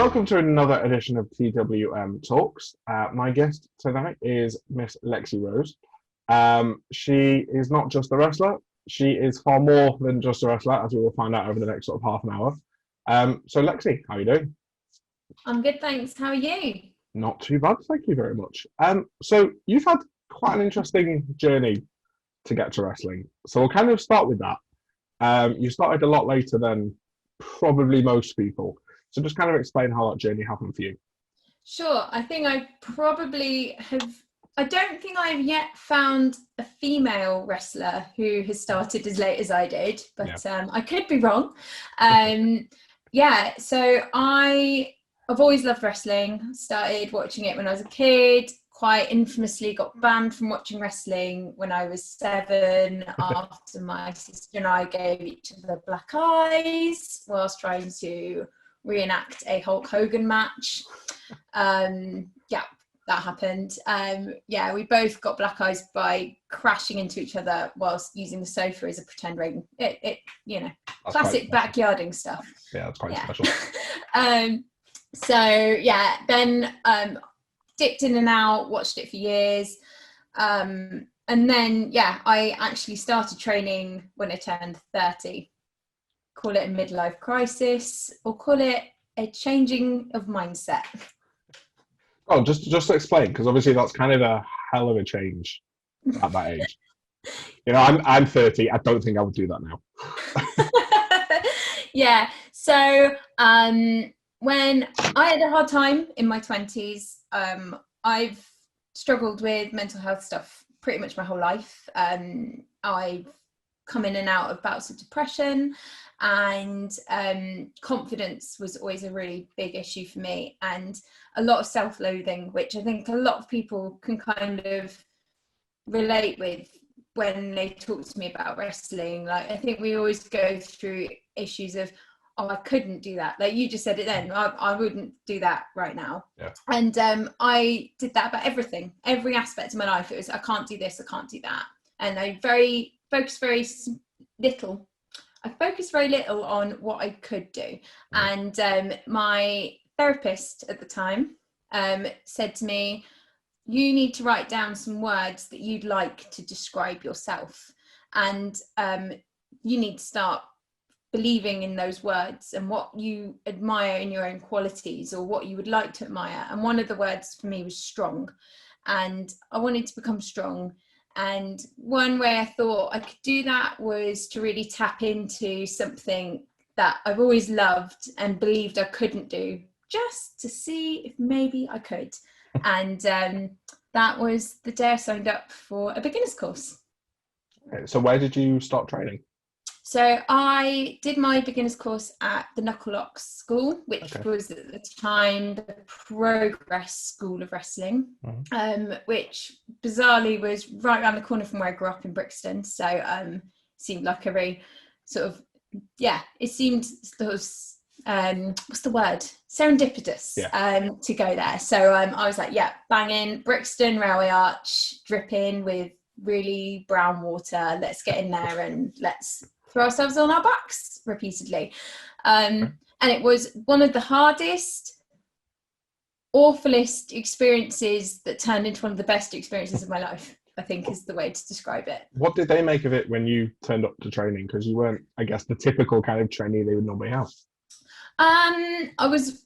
Welcome to another edition of TWM Talks. My guest tonight is Miss Lexi Rose. She is not just a wrestler, she is far more than just a wrestler, as we will find out over the next sort of half an hour. So Lexi, how are you doing? I'm good, thanks. How are you? Not too bad, thank you very much. So you've had quite an interesting journey to get to wrestling. So we'll kind of start with that. You started a lot later than probably most people. So just kind of explain how that journey happened for you. Sure. I think I probably have... I don't think I've yet found a female wrestler who has started as late as I did, but I could be wrong. So I've always loved wrestling. Started watching it when I was a kid. Quite infamously got banned from watching wrestling when I was 7 after my sister and I gave each other black eyes whilst trying to reenact a Hulk Hogan match. That happened. We both got black eyes by crashing into each other whilst using the sofa as a pretend ring. Classic backyarding stuff. Yeah, that's quite special. Then dipped in and out, watched it for years. And then, I actually started training when I turned 30. Call it a midlife crisis or call it a changing of mindset. Oh, just to explain, because obviously that's kind of a hell of a change at that age. You know, I'm 30. I don't think I would do that now. So when I had a hard time in my 20s, I've struggled with mental health stuff pretty much my whole life. I've come in and out of bouts of depression, and confidence was always a really big issue for me, and a lot of self-loathing, which I think a lot of people can kind of relate with when they talk to me about wrestling. Like, I think we always go through issues of, I couldn't do that. Like you just said it then, I wouldn't do that right now. Yeah. And I did that about everything, every aspect of my life. It was, I can't do this, I can't do that. And I focused very little on what I could do. And my therapist at the time said to me, you need to write down some words that you'd like to describe yourself. And you need to start believing in those words and what you admire in your own qualities or what you would like to admire. And one of the words for me was strong. And I wanted to become strong. And one way I thought I could do that was to really tap into something that I've always loved and believed I couldn't do, just to see if maybe I could. And that was the day I signed up for a beginner's course. Okay, so where did you start training? So I did my beginner's course at the Knuckle Locks School, which was at the time the Progress School of Wrestling, which bizarrely was right around the corner from where I grew up in Brixton. So seemed like a very sort of, it seemed sort of, what's the word? Serendipitous to go there. So I was like, banging, Brixton Railway Arch, dripping with really brown water. Let's get in there and let's throw ourselves on our backs repeatedly. And it was one of the hardest, awfulest experiences that turned into one of the best experiences of my life, I think is the way to describe it. What did they make of it when you turned up to training? Because you weren't, I guess, the typical kind of trainee they would normally have. I was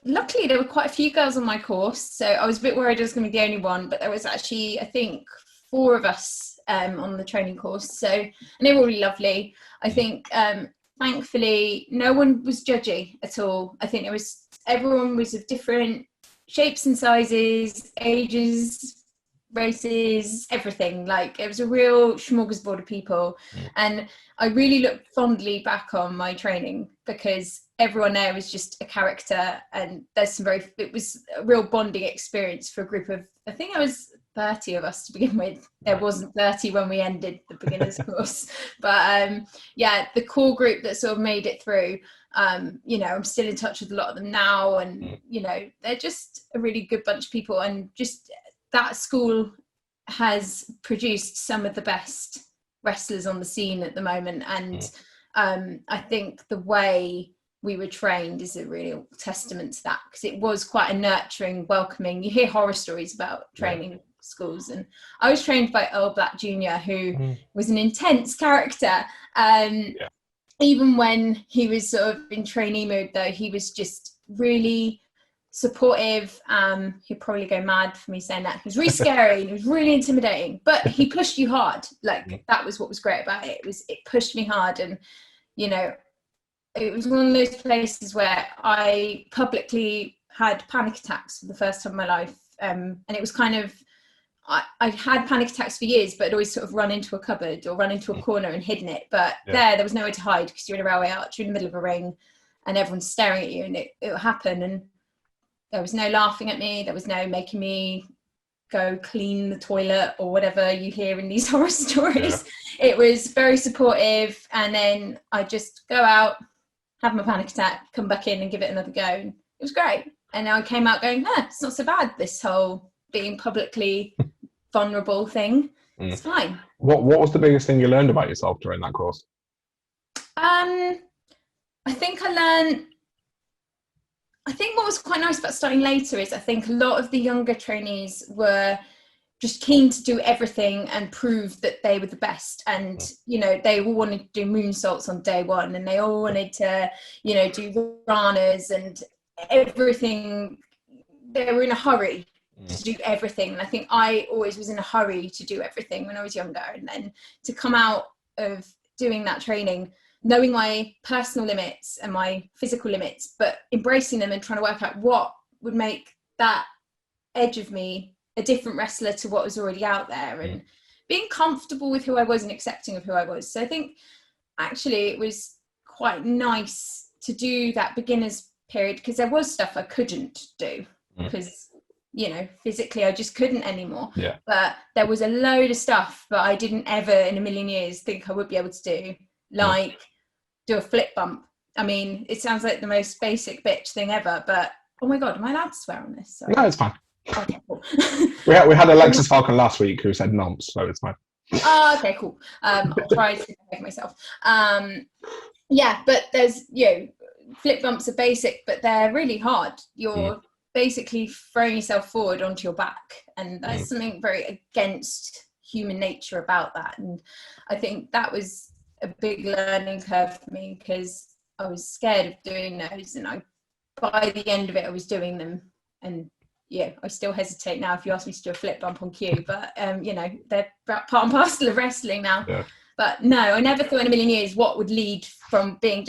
luckily there were quite a few girls on my course, so I was a bit worried I was going to be the only one, but there was actually, I think, 4 of us on the training course, and they were really lovely. I think thankfully no one was judgy at all. I think everyone was of different shapes and sizes, ages, races, everything. Like, it was a real smorgasbord of people. And I really look fondly back on my training because everyone there was just a character, and it was a real bonding experience for a group of, I think I was 30 of us to begin with. There wasn't 30 when we ended the beginner's course, but the core group that sort of made it through, I'm still in touch with a lot of them now, and they're just a really good bunch of people, and just that school has produced some of the best wrestlers on the scene at the moment. And I think the way we were trained is a real testament to that, because it was quite a nurturing, welcoming. You hear horror stories about training schools, and I was trained by Earl Black Jr., who was an intense character. Even when he was sort of in trainee mode, though, he was just really supportive. He'd probably go mad for me saying that. He was really scary and he was really intimidating, but he pushed you hard. Like, that was what was great about it. It pushed me hard, and you know, it was one of those places where I publicly had panic attacks for the first time in my life. And it was kind of, I'd had panic attacks for years, but I'd always sort of run into a cupboard or run into a corner and hidden it. But there was nowhere to hide, because you're in a railway arch, you're in the middle of a ring, and everyone's staring at you, and it would happen. And there was no laughing at me. There was no making me go clean the toilet or whatever you hear in these horror stories. It was very supportive. And then I just go out, have my panic attack, come back in and give it another go. And it was great. And I came out going, it's not so bad, this whole being publicly vulnerable thing. It's fine. What was the biggest thing you learned about yourself during that course? I think what was quite nice about starting later is I think a lot of the younger trainees were just keen to do everything and prove that they were the best. And, you know, they all wanted to do moonsaults on day one, and they all wanted to, you know, do ranas and everything. They were in a hurry to do everything. And I think I always was in a hurry to do everything when I was younger. And then to come out of doing that training, knowing my personal limits and my physical limits, but embracing them and trying to work out what would make that edge of me a different wrestler to what was already out there, and being comfortable with who I was and accepting of who I was. So I think actually it was quite nice to do that beginners period, because there was stuff I couldn't do because, you know, physically I just couldn't anymore. But there was a load of stuff that I didn't ever in a million years think I would be able to do, like do a flip bump. I mean, it sounds like the most basic bitch thing ever, but oh my God, am I allowed to swear on this? Sorry. No, it's fine. Okay, cool. we had Alexis Falcon last week who said nonce, so it's fine. Oh, okay, cool. I'll try to behave myself. But there's, you know, flip bumps are basic, but they're really hard. You're basically throwing yourself forward onto your back, and there's something very against human nature about that. And I think that was a big learning curve for me, because I was scared of doing those, and by the end of it I was doing them. And I still hesitate now if you ask me to do a flip bump on cue, but you know, they're part and parcel of wrestling now. But no, I never thought in a million years what would lead from being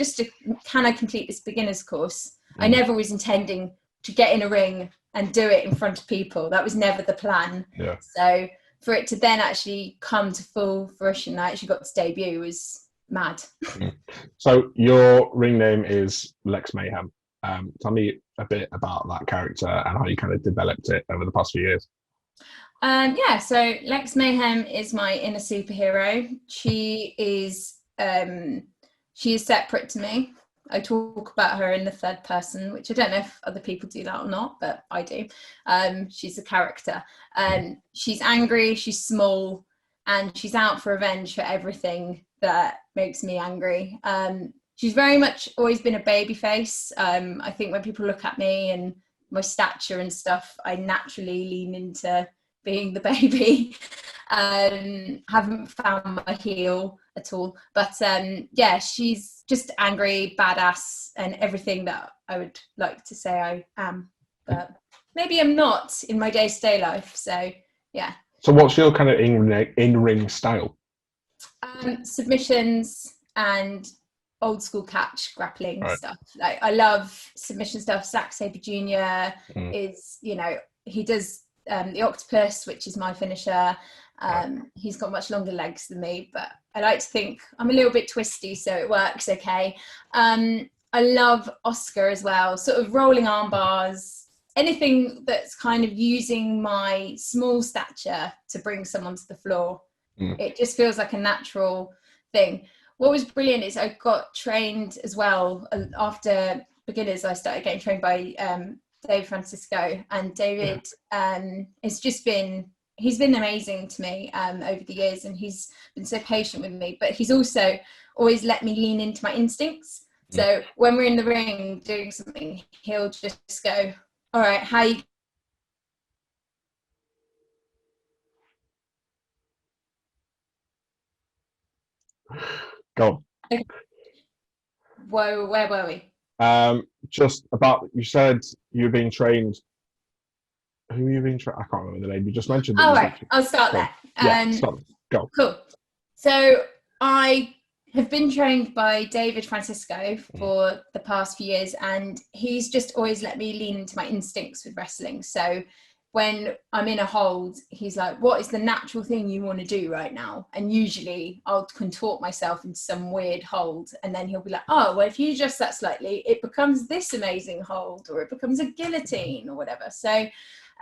can I complete this beginner's course. I never was intending to get in a ring and do it in front of people. That was never the plan. So for it to then actually come to full fruition, I actually got to debut, was mad. So your ring name is Lex Mayhem. Tell me a bit about that character and how you kind of developed it over the past few years. So Lex Mayhem is my inner superhero. She is separate to me. I talk about her in the third person, which I don't know if other people do that or not, but I do. She's a character. She's angry, she's small, and she's out for revenge for everything that makes me angry. She's very much always been a baby face. I think when people look at me and my stature and stuff, I naturally lean into being the baby. Haven't found my heel at all. But she's just angry, badass, and everything that I would like to say I am. But maybe I'm not in my day-to-day life. So, yeah. So what's your kind of in-ring style? Submissions and old school catch grappling stuff. Like, I love submission stuff. Zack Sabre Jr. is, you know, he does the octopus, which is my finisher. He's got much longer legs than me, but I like to think I'm a little bit twisty, so it works okay. I love Oscar as well, sort of rolling arm bars, anything that's kind of using my small stature to bring someone to the floor. It just feels like a natural thing. What was brilliant is I got trained as well. After beginners, I started getting trained by Dave Francisco, and David he's been amazing to me over the years, and he's been so patient with me, but he's also always let me lean into my instincts. So when we're in the ring doing something, he'll just go, all right, how you Go okay. Whoa, where were we? Just about, you said you were being trained. Who are you being trained? I can't remember the name. You just mentioned that. All right, I'll start Go. there. Yeah, stop. Go. Cool. So I have been trained by David Francisco for the past few years, and he's just always let me lean into my instincts with wrestling. So when I'm in a hold, he's like, what is the natural thing you want to do right now? And usually I'll contort myself into some weird hold, and then he'll be like, oh, well, if you adjust that slightly, it becomes this amazing hold, or it becomes a guillotine or whatever. So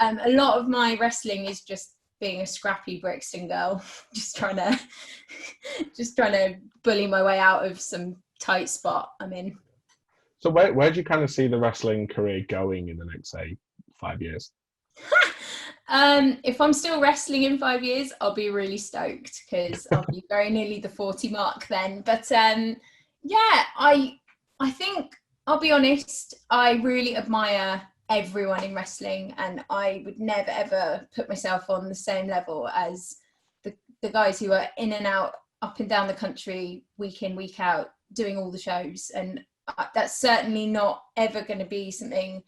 a lot of my wrestling is just being a scrappy Brixton girl, just trying to bully my way out of some tight spot I'm in. So where do you kind of see the wrestling career going in the next, say, 5 years? If I'm still wrestling in 5 years, I'll be really stoked, because I'll be very nearly the 40 mark then. But yeah, I think, I'll be honest, I really admire everyone in wrestling, and I would never ever put myself on the same level as the guys who are in and out, up and down the country, week in, week out, doing all the shows. And that's certainly not ever going to be something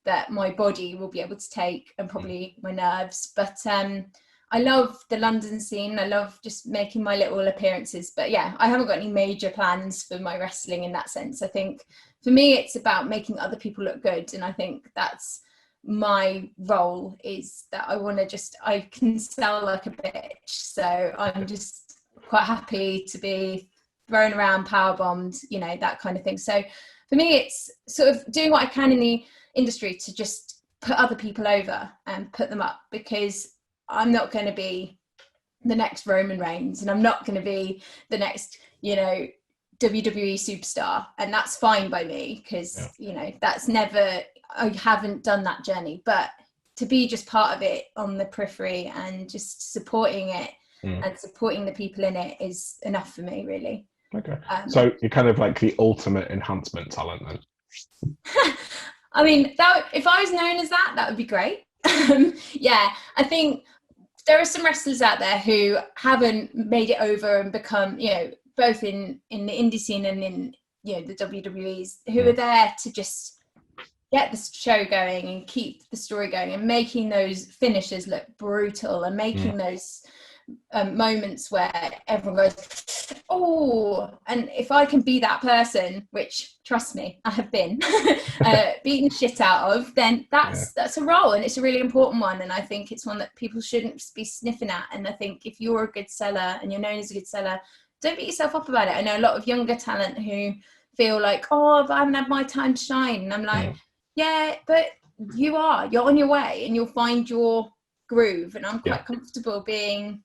that my body will be able to take, and probably my nerves. But I love the London scene. I love just making my little appearances. But yeah, I haven't got any major plans for my wrestling in that sense. I think for me, it's about making other people look good. And I think that's my role, is that I can sell like a bitch. So I'm just quite happy to be thrown around, power bombed, that kind of thing. So for me, it's sort of doing what I can in the industry to just put other people over and put them up, because I'm not going to be the next Roman Reigns, and I'm not going to be the next, WWE superstar, and that's fine by me, because that's never, I haven't done that journey. But to be just part of it on the periphery and just supporting it and supporting the people in it is enough for me, really. Okay. So you're kind of like the ultimate enhancement talent then. I mean, if I was known as that would be great. Yeah, I think there are some wrestlers out there who haven't made it over and become, both in the indie scene and in, the WWEs, who are there to just get the show going and keep the story going, and making those finishes look brutal, and making those moments where everyone goes, oh, and if I can be that person, which, trust me, I have been beaten shit out of, then that's a role, and it's a really important one, and I think it's one that people shouldn't be sniffing at. And I think if you're a good seller and you're known as a good seller, don't beat yourself up about it. I know a lot of younger talent who feel like, oh, but I haven't had my time to shine, and I'm like, yeah, but you're on your way, and you'll find your groove. And I'm quite comfortable being,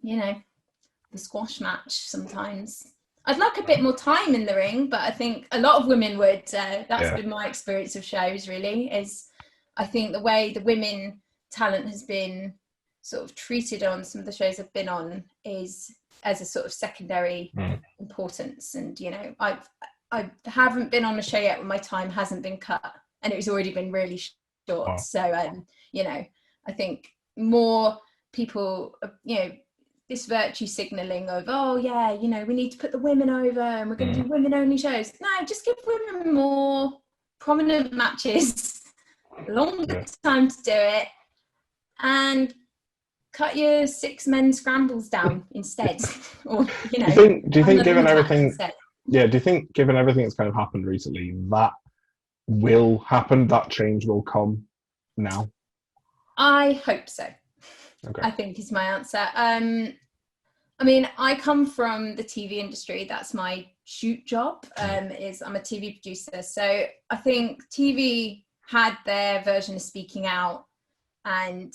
the squash match sometimes. I'd like a bit more time in the ring, but I think a lot of women would. That's been my experience of shows, really, is I think the way the women talent has been sort of treated on some of the shows I've been on is as a sort of secondary importance. And, I haven't been on a show yet where my time hasn't been cut and it was already been really short. So, I think more people, this virtue signaling of, oh yeah, we need to put the women over and we're going to do women only shows. No, just give women more prominent matches, longer time to do it, and cut your 6 men scrambles down instead. Or, do you think given everything, do you think given everything that's kind of happened recently, that will happen, that change will come now? I hope so. Okay. I think is my answer. I mean, I come from the TV industry. That's my shoot job. I'm a TV producer. So I think TV had their version of speaking out, and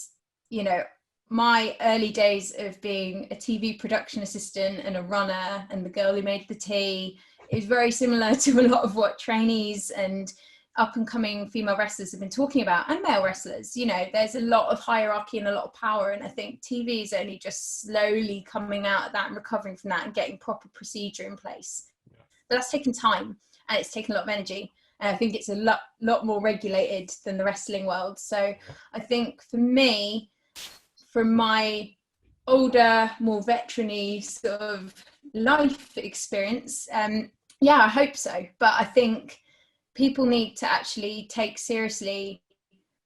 my early days of being a TV production assistant and a runner and the girl who made the tea is very similar to a lot of what trainees and up and coming female wrestlers have been talking about, and male wrestlers. There's a lot of hierarchy and a lot of power, and I think TV is only just slowly coming out of that and recovering from that and getting proper procedure in place. But that's taken time. and it's taken a lot of energy. And I think it's a lot more regulated than the wrestling world. So I think for me, from my older, more veteran-y sort of life experience, yeah, I hope so. But I think people need to actually take seriously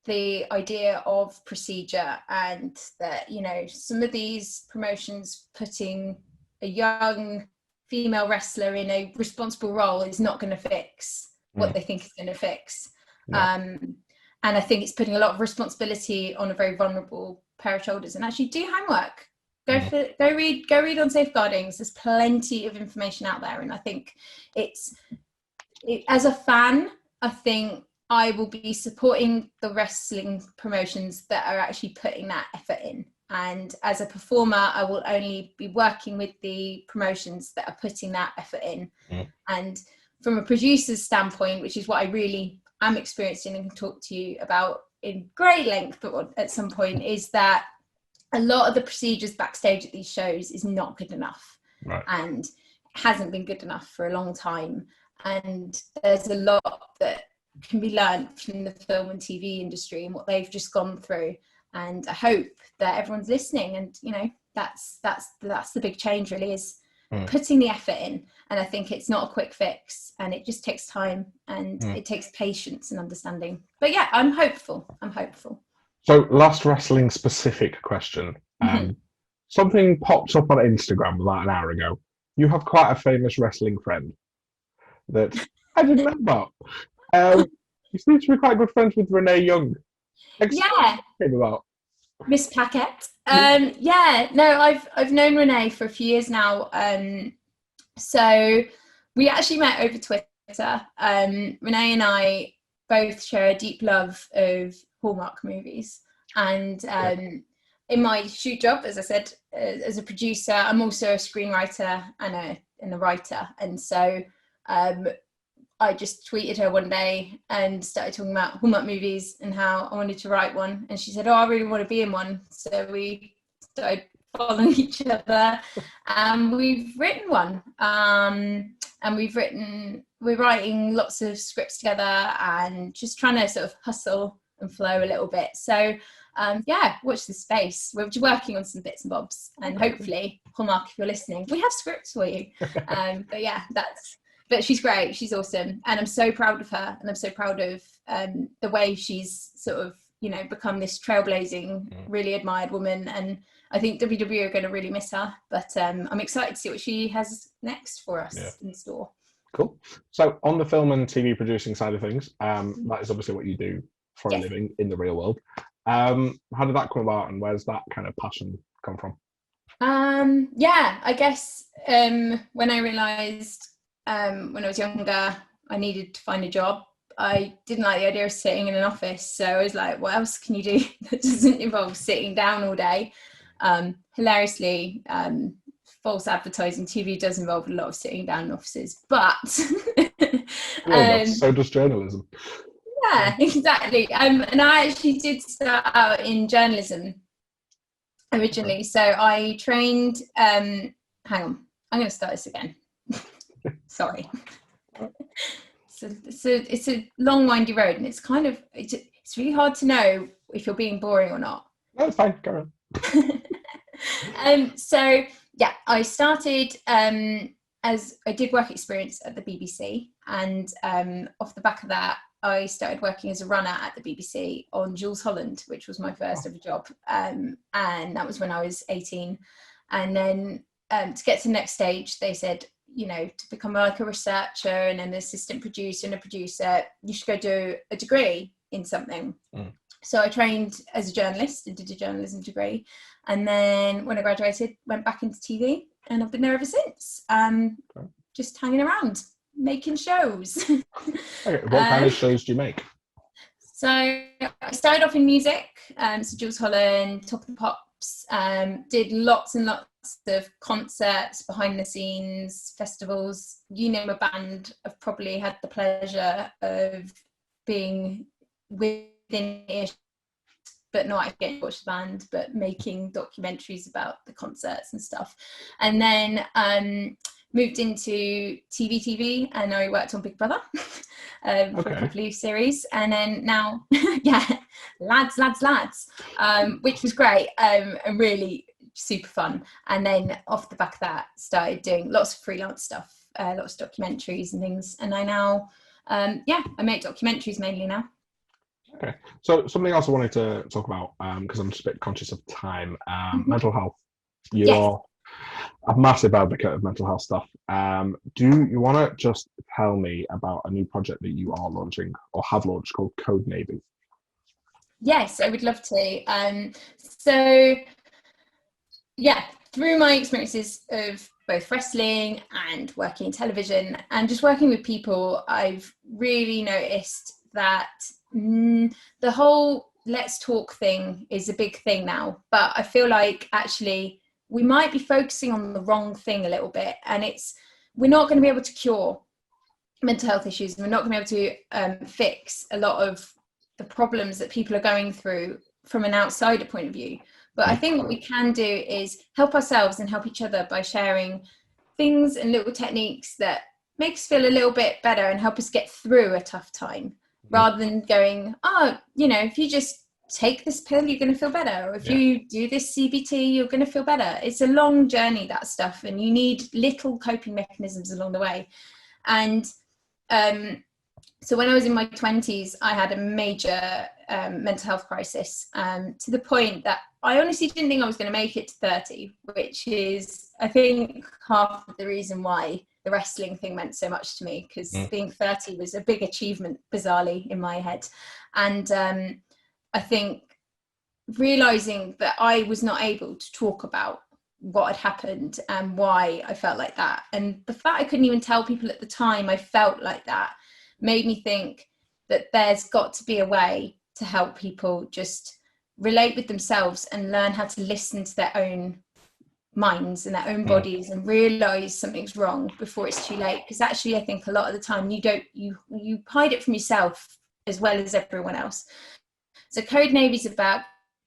the idea of procedure, and that, you know, some of these promotions putting a young female wrestler in a responsible role is not going to fix what they think is going to fix. No. And I think it's putting a lot of responsibility on a very vulnerable pair of shoulders. And actually do homework. Go read on safeguardings. There's plenty of information out there, and I think as a fan, I think I will be supporting the wrestling promotions that are actually putting that effort in. And as a performer, I will only be working with the promotions that are putting that effort in. And from a producer's standpoint, which is what I really am experiencing and can talk to you about in great length, but at some point, is that a lot of the procedures backstage at these shows is not good enough. Right. And hasn't been good enough for a long time. And there's a lot that can be learned from the film and TV industry and what they've just gone through. And I hope that everyone's listening, and, you know, that's the big change really, is putting the effort in. And I think it's not a quick fix, and it just takes time, and it takes patience and understanding. But yeah, I'm hopeful. So last wrestling specific question. Something popped up on Instagram about an hour ago. You have quite a famous wrestling friend that I didn't know about. You seem to be quite good friends with Renee Young. Yeah. About Miss Paquette. Yeah, no, I've known Renee for a few years now. So we actually met over Twitter. Renee and I both share a deep love of Hallmark movies. And in my shoot job, as I said, as a producer, I'm also a screenwriter and a writer. And so I just tweeted her one day and started talking about Hallmark movies and how I wanted to write one. And she said, oh, I really want to be in one. So we started following each other, and we've written one. And we're writing lots of scripts together and just trying to sort of hustle and flow a little bit. So yeah, watch this space. We're working on some bits and bobs, and hopefully, Hallmark, if you're listening, we have scripts for you. But yeah, but she's great. She's awesome. And I'm so proud of her. And I'm so proud of the way she's sort of, you know, become this trailblazing, really admired woman. And I think WWE are going to really miss her. But I'm excited to see what she has next for us in store. Cool. So on the film and TV producing side of things, that is obviously what you do for a living in the real world. How did that come about, and where's that kind of passion come from? Yeah, I guess when I realised when I was younger, I needed to find a job. I didn't like the idea of sitting in an office, so I was like, what else can you do that doesn't involve sitting down all day? Hilariously, false advertising TV does involve a lot of sitting down in offices, but so does journalism. Yeah, exactly. And I actually did start out in journalism originally. So I trained, hang on, I'm going to start this again. Sorry. So it's a long, windy road, and it's kind of, it's really hard to know if you're being boring or not. No, it's fine, go on. So yeah, I started as I did work experience at the BBC, and off the back of that, I started working as a runner at the BBC on Jules Holland, which was my first ever job. And that was when I was 18. And then to get to the next stage, they said, you know, to become like a researcher and an assistant producer and a producer, you should go do a degree in something. So I trained as a journalist and did a journalism degree. And then when I graduated, went back into TV, and I've been there ever since. Just hanging around, making shows. Okay, what kind of shows do you make? So I started off in music, so Jules Holland, Top of the Pops, did lots and lots of concerts, behind the scenes, festivals, you name a band. I've probably had the pleasure of being within it, but not actually getting to watch the band, but making documentaries about the concerts and stuff. And then moved into TV, and I worked on Big Brother for a couple of series, and then now, yeah, lads, which was great, and really super fun. And then off the back of that, started doing lots of freelance stuff, lots of documentaries and things. And I now, I make documentaries mainly now. Okay, so something else I wanted to talk about, because I'm just a bit conscious of time, mental health. You are a massive advocate of mental health stuff. Do you want to just tell me about a new project that you are launching or have launched called Code Navy? Yes, I would love to. So, yeah, through my experiences of both wrestling and working in television and just working with people, I've really noticed that the whole let's talk thing is a big thing now. But I feel like actually we might be focusing on the wrong thing a little bit, and we're not going to be able to cure mental health issues. We're not going to be able to fix a lot of the problems that people are going through from an outsider point of view. But I think what we can do is help ourselves and help each other by sharing things and little techniques that make us feel a little bit better and help us get through a tough time, rather than going, if you just take this pill, you're going to feel better. Or if you do this CBT, you're going to feel better. It's a long journey, that stuff. And you need little coping mechanisms along the way. And so when I was in my 20s, I had a major mental health crisis, to the point that I honestly didn't think I was going to make it to 30, which is, I think, half of the reason why the wrestling thing meant so much to me, because being 30 was a big achievement, bizarrely, in my head. And I think realizing that I was not able to talk about what had happened and why I felt like that, and the fact I couldn't even tell people at the time I felt like that, made me think that there's got to be a way to help people just relate with themselves and learn how to listen to their own minds and their own bodies and realize something's wrong before it's too late. Because actually, I think a lot of the time you hide it from yourself as well as everyone else. So Code Navy is about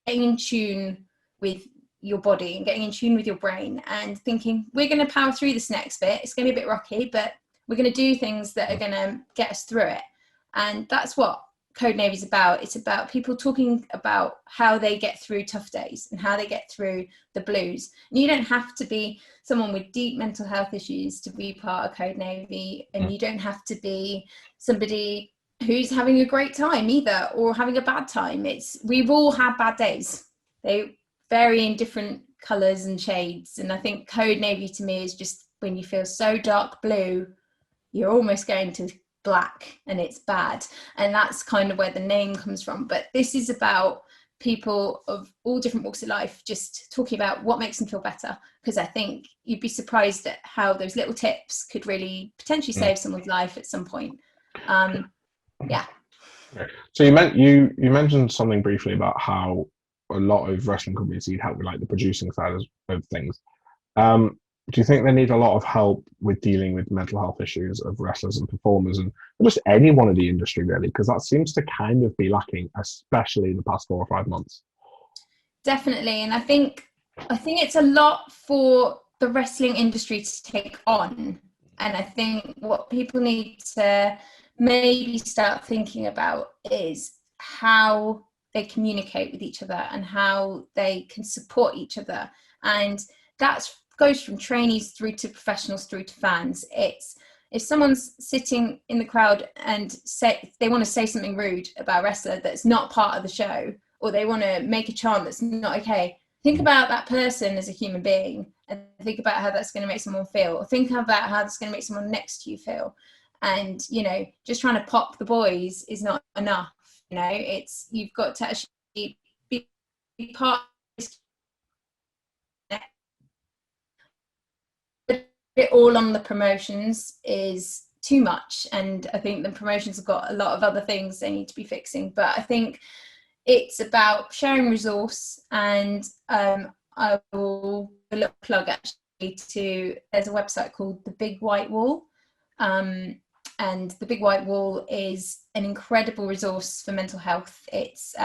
getting in tune with your body and getting in tune with your brain and thinking, we're going to power through this next bit. It's going to be a bit rocky, but we're going to do things that are going to get us through it. And that's what Code Navy is about. It's about people talking about how they get through tough days and how they get through the blues. And you don't have to be someone with deep mental health issues to be part of Code Navy, and you don't have to be somebody who's having a great time either, or having a bad time. We've all had bad days. They vary in different colors and shades. And I think Code Navy to me is just when you feel so dark blue, you're almost going to black and it's bad. And that's kind of where the name comes from. But this is about people of all different walks of life just talking about what makes them feel better, because I think you'd be surprised at how those little tips could really potentially save someone's life at some point. So you mentioned something briefly about how a lot of wrestling companies need help with like the producing side of things. Do you think they need a lot of help with dealing with mental health issues of wrestlers and performers and just anyone in the industry really? Because that seems to kind of be lacking, especially in the past 4 or 5 months. Definitely. And I think it's a lot for the wrestling industry to take on. And I think what people need to maybe start thinking about is how they communicate with each other and how they can support each other. And that goes from trainees through to professionals through to fans. It's if someone's sitting in the crowd and they want to say something rude about a wrestler that's not part of the show, or they want to make a chant that's not okay, think about that person as a human being and think about how that's going to make someone feel, or think about how that's going to make someone next to you feel. And, just trying to pop the boys is not enough. You've got to actually be part of this. It all on the promotions is too much, and I think the promotions have got a lot of other things they need to be fixing. But I think it's about sharing resource, and I will a little plug actually to, there's a website called The Big White Wall, and The Big White Wall is an incredible resource for mental health. It's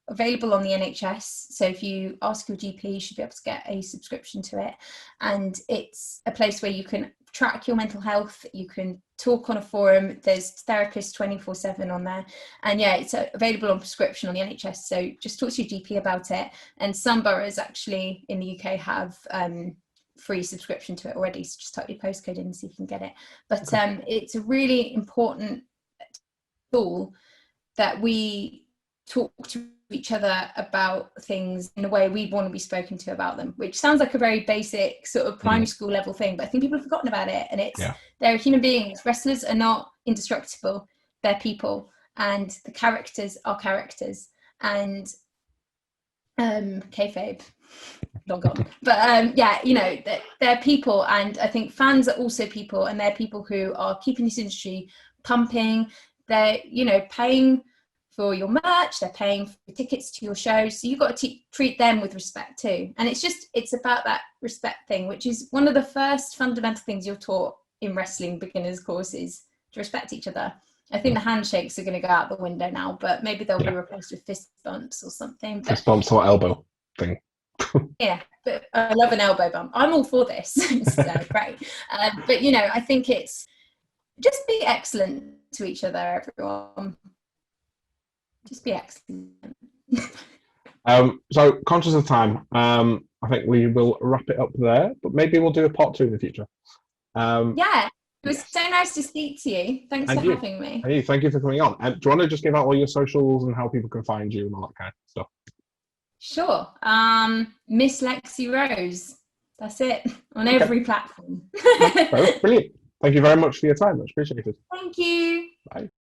available on the NHS, so if you ask your GP, you should be able to get a subscription to it, and it's a place where you can track your mental health, you can talk on a forum, there's therapists 24/7 on there, and yeah, it's available on prescription on the NHS, so just talk to your GP about it. And some boroughs actually in the UK have free subscription to it already, so just type your postcode in and see if you can get it. But it's a really important tool that we talk to each other about things in a way we want to be spoken to about them, which sounds like a very basic sort of primary school level thing, but I think people have forgotten about it. And it's they're human beings. Wrestlers are not indestructible, they're people, and the characters are characters. And kayfabe, long gone, but yeah, you know, they're people, and I think fans are also people, and they're people who are keeping this industry pumping. They're, you know, paying for your merch, they're paying for tickets to your shows, so you've got to treat them with respect too. And it's about that respect thing, which is one of the first fundamental things you're taught in wrestling beginners courses, to respect each other. I think the handshakes are going to go out the window now, but maybe they'll be replaced with fist bumps or something. Fist bumps or elbow thing. Yeah, but I love an elbow bump. I'm all for this. So great. But you know, I think it's just be excellent to each other, everyone. Just be excellent. So conscious of time, I think we will wrap it up there, but maybe we'll do a part 2 in the future. Yeah, it was so nice to speak to you. Thanks for having me. And you, thank you for coming on. Do you want to just give out all your socials and how people can find you and all that kind of stuff? Sure. Miss Lexi Rose. That's it, on every platform. Brilliant. Thank you very much for your time. Much appreciated. Thank you. Bye.